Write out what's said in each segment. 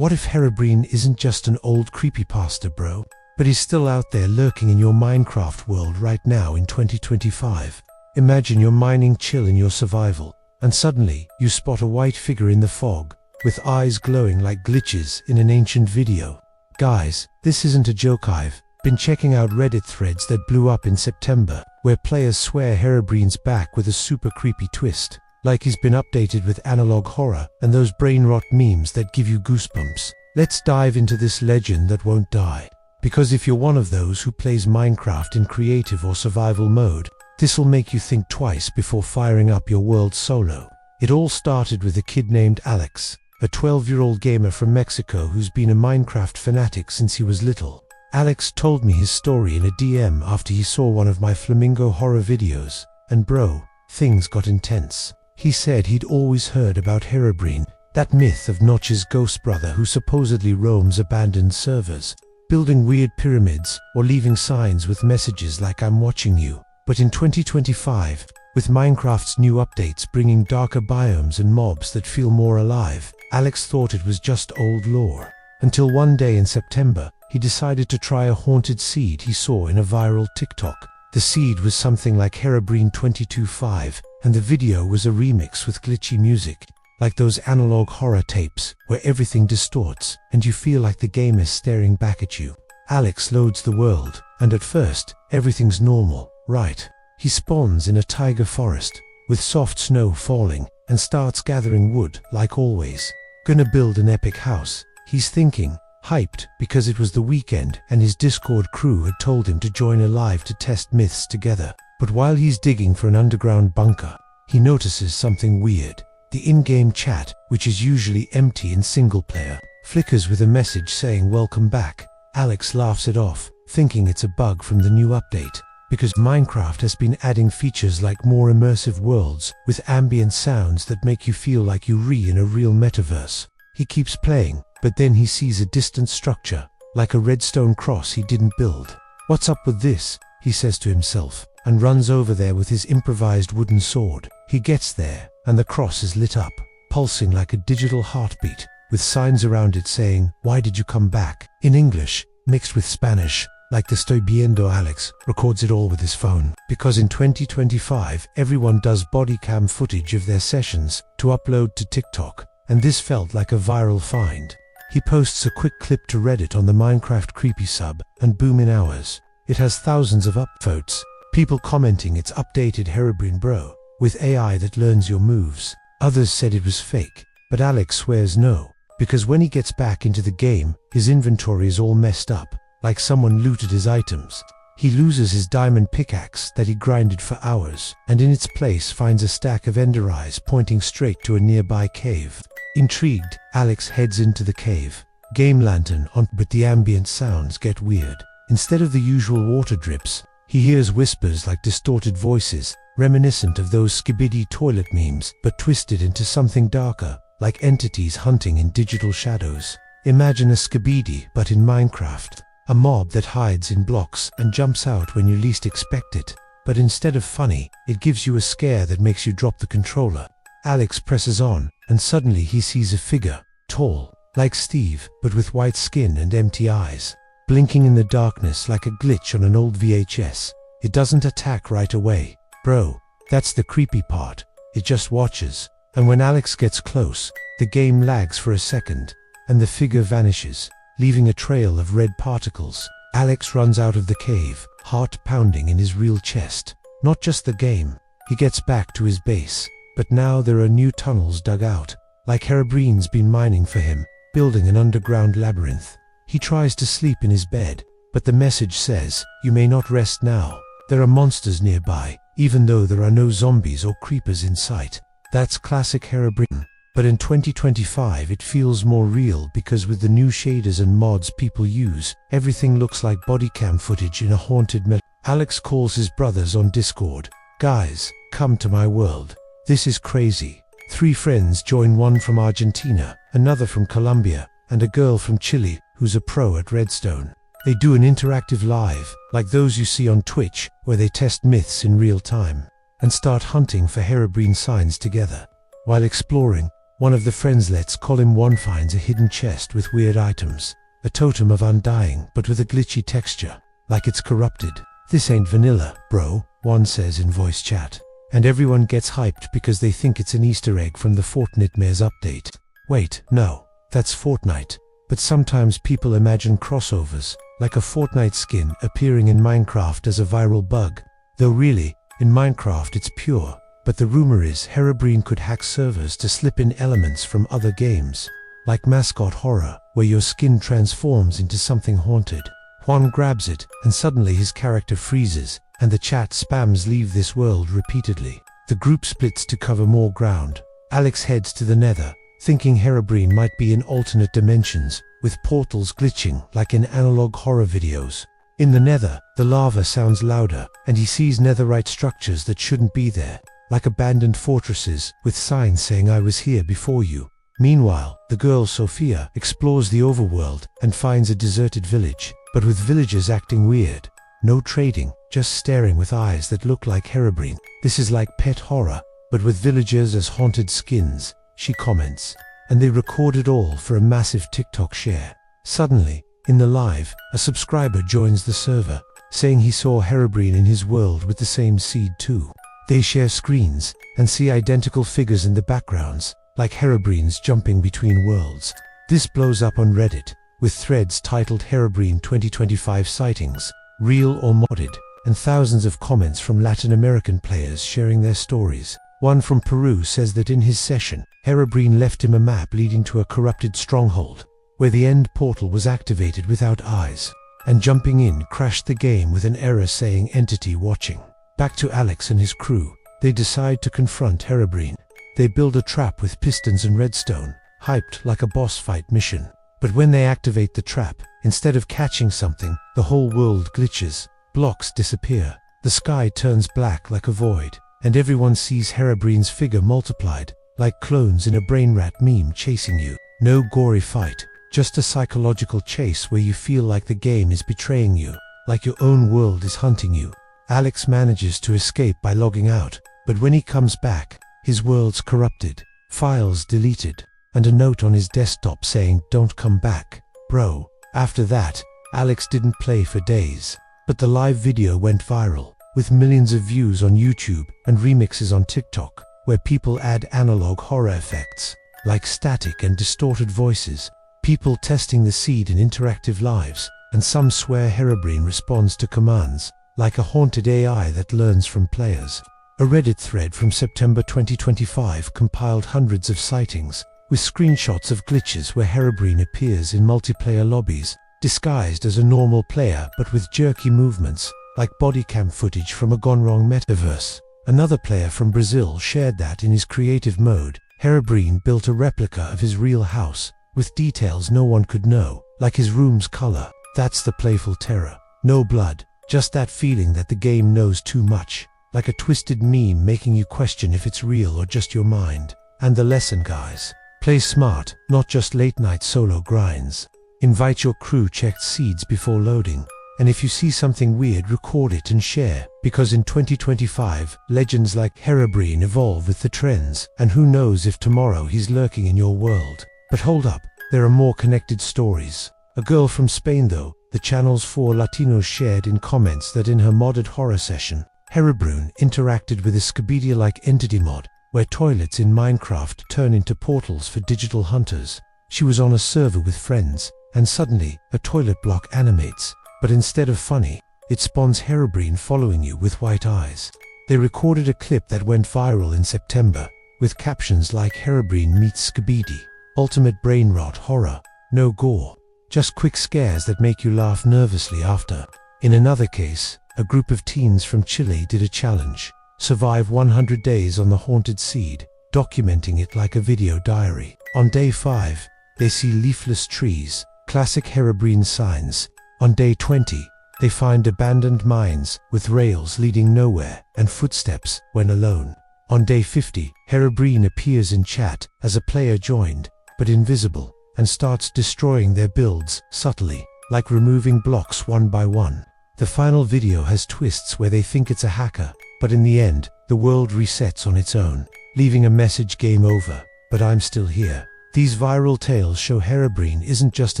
What if Herobrine isn't just an old creepypasta, bro? But he's still out there lurking in your Minecraft world right now in 2025. Imagine you're mining chill in your survival, and suddenly you spot a white figure in the fog, with eyes glowing like glitches in an ancient video. Guys, this isn't a joke. I've been checking out Reddit threads that blew up in September, where players swear Herobrine's back with a super creepy twist, like he's been updated with analog horror and those brainrot memes that give you goosebumps. Let's dive into this legend that won't die. Because if you're one of those who plays Minecraft in creative or survival mode, this'll make you think twice before firing up your world solo. It all started with a kid named Alex, a 12-year-old gamer from Mexico who's been a Minecraft fanatic since he was little. Alex told me his story in a DM after he saw one of my flamingo horror videos, and bro, things got intense. He said he'd always heard about Herobrine, that myth of Notch's ghost brother who supposedly roams abandoned servers, building weird pyramids or leaving signs with messages like "I'm watching you." But in 2025, with Minecraft's new updates bringing darker biomes and mobs that feel more alive, Alex thought it was just old lore. Until one day in September, he decided to try a haunted seed he saw in a viral TikTok. The seed was something like Herobrine 22.5, and the video was a remix with glitchy music, like those analog horror tapes where everything distorts and you feel like the game is staring back at you. Alex loads the world, and at first, everything's normal, right? He spawns in a taiga forest, with soft snow falling, and starts gathering wood, like always. Gonna build an epic house, he's thinking, hyped because it was the weekend and his Discord crew had told him to join a live to test myths together. But while he's digging for an underground bunker, he notices something weird. The in-game chat, which is usually empty in single player, flickers with a message saying "Welcome back." Alex laughs it off, thinking it's a bug from the new update, because Minecraft has been adding features like more immersive worlds with ambient sounds that make you feel like you're in a real metaverse. He keeps playing, but then he sees a distant structure, like a redstone cross he didn't build. "What's up with this?" he says to himself, and runs over there with his improvised wooden sword. He gets there, and the cross is lit up, pulsing like a digital heartbeat, with signs around it saying, "Why did you come back?" in English, mixed with Spanish, like the "Estoy viendo." Alex records it all with his phone, because in 2025, everyone does body cam footage of their sessions to upload to TikTok, and this felt like a viral find. He posts a quick clip to Reddit on the Minecraft creepy sub, and boom, in hours, it has thousands of upvotes, people commenting it's updated Herobrine bro, with AI that learns your moves. Others said it was fake, but Alex swears no, because when he gets back into the game, his inventory is all messed up, like someone looted his items. He loses his diamond pickaxe that he grinded for hours, and in its place finds a stack of ender eyes pointing straight to a nearby cave. Intrigued, Alex heads into the cave, game lantern on, but the ambient sounds get weird. Instead of the usual water drips, he hears whispers like distorted voices, reminiscent of those skibidi toilet memes, but twisted into something darker, like entities hunting in digital shadows. Imagine a skibidi, but in Minecraft. A mob that hides in blocks and jumps out when you least expect it. But instead of funny, it gives you a scare that makes you drop the controller. Alex presses on, and suddenly he sees a figure, tall, like Steve, but with white skin and empty eyes, blinking in the darkness like a glitch on an old VHS. It doesn't attack right away. Bro, that's the creepy part. It just watches, and when Alex gets close, the game lags for a second, and the figure vanishes, leaving a trail of red particles. Alex runs out of the cave, heart pounding in his real chest. Not just the game. He gets back to his base, but now there are new tunnels dug out, like Herobrine's been mining for him, building an underground labyrinth. He tries to sleep in his bed, but the message says, "You may not rest now. There are monsters nearby, even though there are no zombies or creepers in sight." That's classic Herobrine. But in 2025 it feels more real because with the new shaders and mods people use, everything looks like bodycam footage in a haunted Alex calls his brothers on Discord. "Guys, come to my world. This is crazy." 3 friends join, one from Argentina, another from Colombia, and a girl from Chile who's a pro at redstone. They do an interactive live, like those you see on Twitch, where they test myths in real time, and start hunting for Herobrine signs together. While exploring, One of the friends, let's call him One, finds a hidden chest with weird items. A totem of undying, but with a glitchy texture, like it's corrupted. "This ain't vanilla, bro," One says in voice chat. And everyone gets hyped because they think it's an Easter egg from the Fortnite Mayor's update. Wait, no, that's Fortnite. But sometimes people imagine crossovers, like a Fortnite skin appearing in Minecraft as a viral bug. Though really, in Minecraft it's pure. But the rumor is Herobrine could hack servers to slip in elements from other games, like Mascot Horror, where your skin transforms into something haunted. Juan grabs it, and suddenly his character freezes, and the chat spams "leave this world" repeatedly. The group splits to cover more ground. Alex heads to the Nether, thinking Herobrine might be in alternate dimensions, with portals glitching like in analog horror videos. In the Nether, the lava sounds louder, and he sees netherite structures that shouldn't be there, like abandoned fortresses, with signs saying "I was here before you." Meanwhile, the girl Sophia explores the overworld and finds a deserted village, but with villagers acting weird. No trading, just staring with eyes that look like Herobrine. "This is like pet horror, but with villagers as haunted skins," she comments. And they record it all for a massive TikTok share. Suddenly, in the live, a subscriber joins the server, saying he saw Herobrine in his world with the same seed too. They share screens and see identical figures in the backgrounds, like Herobrine's jumping between worlds. This blows up on Reddit, with threads titled "Herobrine 2025 Sightings, Real or Modded?" and thousands of comments from Latin American players sharing their stories. One from Peru says that in his session, Herobrine left him a map leading to a corrupted stronghold, where the end portal was activated without eyes, and jumping in crashed the game with an error saying "entity watching." Back to Alex and his crew, they decide to confront Herobrine. They build a trap with pistons and redstone, hyped like a boss fight mission. But when they activate the trap, instead of catching something, the whole world glitches, blocks disappear, the sky turns black like a void, and everyone sees Herobrine's figure multiplied, like clones in a brainrot meme chasing you. No gory fight, just a psychological chase where you feel like the game is betraying you, like your own world is hunting you. Alex manages to escape by logging out, but when he comes back, his world's corrupted, files deleted, and a note on his desktop saying "don't come back, bro." After that, Alex didn't play for days, but the live video went viral, with millions of views on YouTube and remixes on TikTok, where people add analog horror effects, like static and distorted voices, people testing the seed in interactive lives, and some swear Herobrine responds to commands, like a haunted AI that learns from players. A Reddit thread from September 2025 compiled hundreds of sightings, with screenshots of glitches where Herobrine appears in multiplayer lobbies, disguised as a normal player but with jerky movements, like bodycam footage from a gone wrong metaverse. Another player from Brazil shared that in his creative mode, Herobrine built a replica of his real house, with details no one could know, like his room's color. That's the playful terror. No blood, just that feeling that the game knows too much, like a twisted meme making you question if it's real or just your mind. And the lesson, guys: play smart, not just late-night solo grinds. Invite your crew, check seeds before loading. And if you see something weird, record it and share, because in 2025, legends like Herobrine evolve with the trends, and who knows if tomorrow he's lurking in your world. But hold up, there are more connected stories. A girl from Spain though, the channel's 4 Latinos shared in comments that in her modded horror session, Herobrine interacted with a Scabedia-like entity mod, where toilets in Minecraft turn into portals for digital hunters. She was on a server with friends, and suddenly, a toilet block animates, but instead of funny, it spawns Herobrine following you with white eyes. They recorded a clip that went viral in September, with captions like "Herobrine meets Scabidi, ultimate brainrot horror, no gore, just quick scares that make you laugh nervously after." In another case, a group of teens from Chile did a challenge: survive 100 days on the haunted seed, documenting it like a video diary. On day 5, they see leafless trees, classic Herobrine signs. On day 20, they find abandoned mines with rails leading nowhere and footsteps when alone. On day 50, Herobrine appears in chat as a player joined, but invisible, and starts destroying their builds subtly, like removing blocks one by one. The final video has twists where they think it's a hacker, but in the end, the world resets on its own, leaving a message: game over. but I'm still here. These viral tales show Herobrine isn't just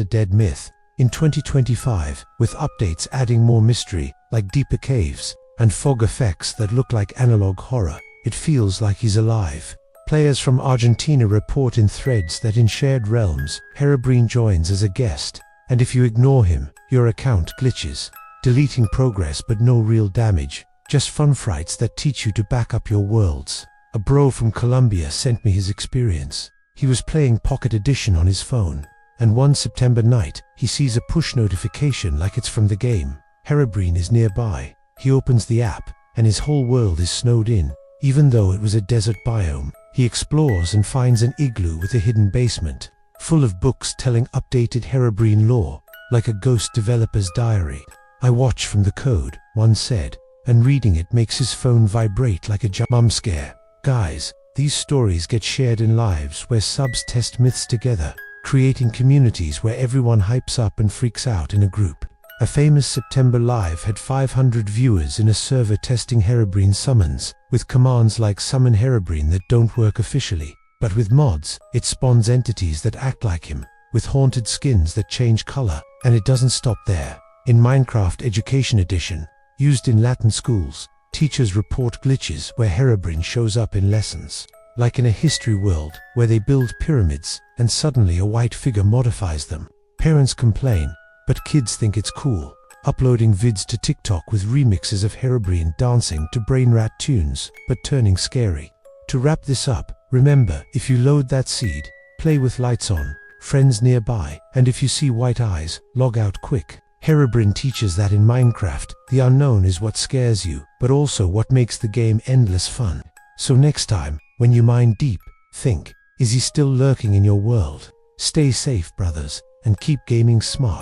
a dead myth. In 2025, with updates adding more mystery, like deeper caves, and fog effects that look like analog horror, it feels like he's alive. Players from Argentina report in threads that in shared realms, Herobrine joins as a guest, and if you ignore him, your account glitches. Deleting progress but no real damage, just fun frights that teach you to back up your worlds. A bro from Colombia sent me his experience. He was playing Pocket Edition on his phone, and one September night, he sees a push notification like it's from the game. Herobrine is nearby. He opens the app, and his whole world is snowed in. Even though it was a desert biome, he explores and finds an igloo with a hidden basement, full of books telling updated Herobrine lore, like a ghost developer's diary. "I watch from the code," one said, and reading it makes his phone vibrate like a jump scare. Guys, these stories get shared in lives where subs test myths together, creating communities where everyone hypes up and freaks out in a group. A famous September live had 500 viewers in a server testing Herobrine summons, with commands like summon Herobrine that don't work officially. But with mods, it spawns entities that act like him, with haunted skins that change color, and it doesn't stop there. In Minecraft Education Edition, used in Latin schools, teachers report glitches where Herobrine shows up in lessons. Like in a history world, where they build pyramids, and suddenly a white figure modifies them. Parents complain, but kids think it's cool, uploading vids to TikTok with remixes of Herobrine dancing to brainrot tunes, but turning scary. To wrap this up, remember, if you load that seed, play with lights on, friends nearby, and if you see white eyes, log out quick. Herobrine teaches that in Minecraft, the unknown is what scares you, but also what makes the game endless fun. So next time, when you mine deep, think, is he still lurking in your world? Stay safe, brothers, and keep gaming smart.